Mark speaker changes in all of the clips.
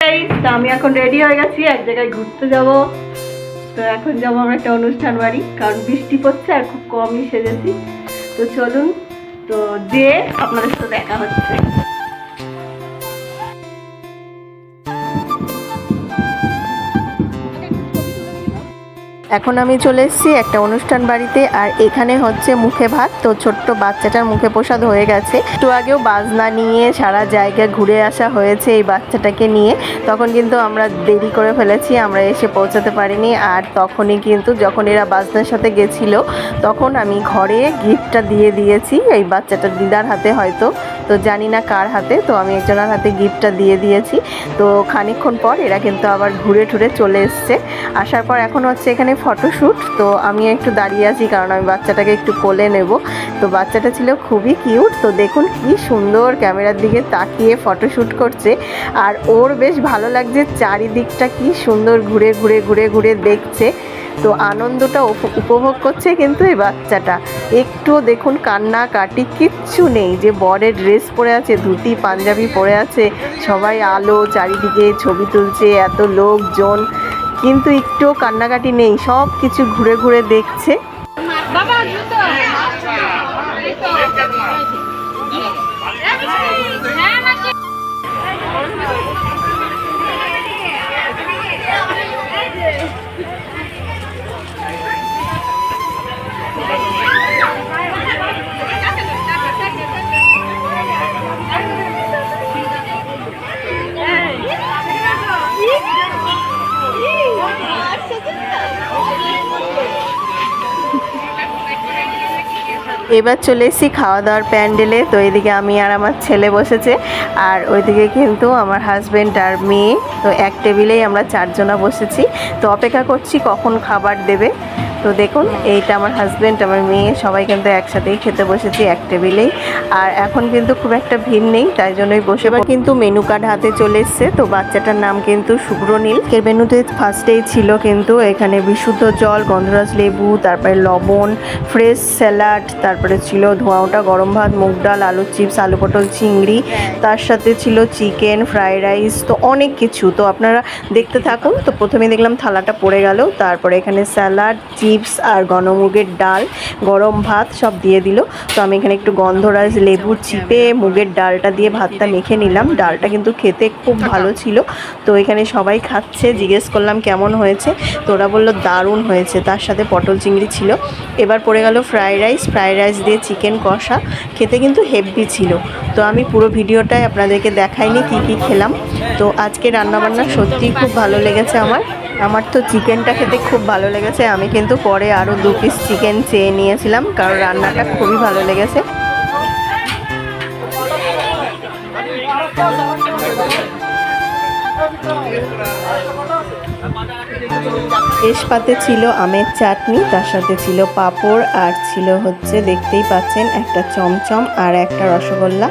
Speaker 1: Guys, তো আমি এখন রেডি হয়ে গেছি, এক জায়গায় ঘুরতে যাব। তো এখন যাবো আমরা একটা অনুষ্ঠান বাড়ি, কারণ বৃষ্টি পড়ছে আর খুব কমই সেজেছি। তো চলুন, তো যে আপনাদের সাথে দেখা হচ্ছে। এখন আমি চলে এসেছি একটা অনুষ্ঠান বাড়িতে, আর এখানে হচ্ছে মুখে ভাত। তো ছোট্ট বাচ্চাটার মুখে প্রসাদ হয়ে গেছে। একটু আগেও বাজনা নিয়ে সারা জায়গায় ঘুরে আসা হয়েছে এই বাচ্চাটাকে নিয়ে। তখন কিন্তু আমরা দেরি করে ফেলেছি, আমরা এসে পৌঁছাতে পারিনি। আর তখনই কিন্তু যখন এরা বাজনার সাথে গেছিল, তখন আমি ঘরে গিফটটা দিয়ে দিয়েছি এই বাচ্চাটার দিদার হাতে হয়তো, তো জানি না কার হাতে। তো আমি একজনের হাতে গিফটটা দিয়ে দিয়েছি। তো খানিকক্ষণ পর এরা কিন্তু আবার ঘুরে টুরে চলে এসছে। আসার পর এখন হচ্ছে এখানে ফটোশ্যুট। তো আমি একটু দাঁড়িয়ে আছি, কারণ আমি বাচ্চাটাকে একটু কোলে নেব। তো বাচ্চাটা ছিল খুবই কিউট। তো দেখুন কি সুন্দর ক্যামেরার দিকে তাকিয়ে ফটোশ্যুট করছে, আর ওর বেশ ভালো লাগছে। চারিদিকটা কি সুন্দর ঘুরে ঘুরে ঘুরে ঘুরে দেখছে। তো আনন্দটা উপভোগ করছে কিন্তু এই বাচ্চাটা। একটু দেখুন কান্নাকাটি কিচ্ছু নেই, যে বরের ড্রেস পরে আছে, ধুতি পাঞ্জাবি পরে আছে, সবাই আলো চারিদিকে ছবি তুলছে, এত লোকজন, কিন্তু একটুও কান্নাকাটি নেই, সব কিছু ঘুরে ঘুরে দেখছে। এবার চলে এসেছি খাওয়া দাওয়ার প্যান্ডেলে। তো এদিকে আমি আর আমার ছেলে বসেছে, আর ওইদিকে কিন্তু আমার হাজব্যান্ড আর মেয়ে। তো এক টেবিলেই আমরা চারজনা বসেছি। তো অপেক্ষা করছি কখন খাবার দেবে। তো দেখুন, এইটা আমার হাজব্যান্ড, আমার মেয়ে, সবাই কিন্তু একসাথেই খেতে বসেছি এক টেবিলেই। আর এখন কিন্তু খুব একটা ভিড় নেই, তাই জন্যই বসে। এবার কিন্তু মেনু কার্ড হাতে চলে এসছে। তো বাচ্চাটার নাম কিন্তু শুভ্রনীল। এর মেনুতে ফার্স্টেই ছিল কিন্তু এখানে বিশুদ্ধ জল, গন্ধরাজ লেবু, তারপরে লবণ, ফ্রেশ স্যালাড, তারপরে ছিল ধোঁয়া ওঠা গরম ভাত, মুগ ডাল, আলু চিপস, আলু পটল চিংড়ি, তার সাথে ছিল চিকেন, ফ্রাইড রাইস, তো অনেক কিছু। তো আপনারা দেখতে থাকুন। তো প্রথমে দেখলাম থালাটা পড়ে গেল, তারপরে এখানে স্যালাড, চিপস আর গণমুগের ডাল, গরম ভাত সব দিয়ে দিল। তো আমি এখানে একটু গন্ধরাজ লেবু চিপে মুগের ডালটা দিয়ে ভাতটা মেখে নিলাম। ডালটা কিন্তু খেতে খুব ভালো ছিল। তো এখানে সবাই খাচ্ছে, জিজ্ঞেস করলাম কেমন হয়েছে। তো ওরা বললো দারুণ হয়েছে, তার সাথে পটল চিংড়ি ছিল। এবার পড়ে গেল ফ্রাইড রাইস দিয়ে চিকেন কষা, খেতে কিন্তু হেভি ছিল। তো আমি পুরো ভিডিওটায় আপনাদেরকে দেখাইনি কী কী খেলাম। তো আজকে রান্নাবান্না সত্যিই খুব ভালো লেগেছে আমার তো চিকেনটা খেতে খুব ভালো লেগেছে। আমি কিন্তু পরে আরও 2 পিস চিকেন চেয়ে নিয়েছিলাম, কারণ রান্নাটা খুবই ভালো লেগেছে। শেষপাতে ছিল আমের চাটনি, তার সাথে ছিল পাঁপড়, আর ছিল হচ্ছে দেখতেই পাচ্ছেন একটা চমচম আর একটা রসগোল্লা।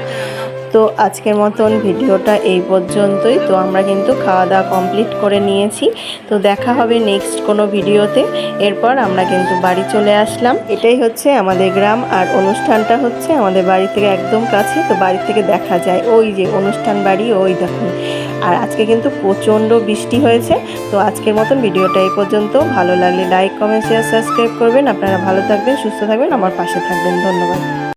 Speaker 1: তো আজকের মতন ভিডিওটা এই পর্যন্তই। তো আমরা কিন্তু খাওয়া দাওয়া কমপ্লিট করে নিয়েছি। তো দেখা হবে নেক্সট কোনো ভিডিওতে। এরপর আমরা কিন্তু বাড়ি চলে আসলাম। এটাই হচ্ছে আমাদের গ্রাম, আর অনুষ্ঠানটা হচ্ছে আমাদের বাড়ি থেকে একদম কাছে। তো বাড়ি থেকে দেখা যায় ওই যে অনুষ্ঠান বাড়ি, ওই দেখুন। আর আজকে কিন্তু প্রচণ্ড বৃষ্টি হয়েছে। তো আজকের মতন ভিডিওটা এই পর্যন্ত। ভালো লাগলে লাইক, কমেন্ট, শেয়ার, সাবস্ক্রাইব করবেন। আপনারা ভালো থাকবেন, সুস্থ থাকবেন, আমার পাশে থাকবেন। ধন্যবাদ।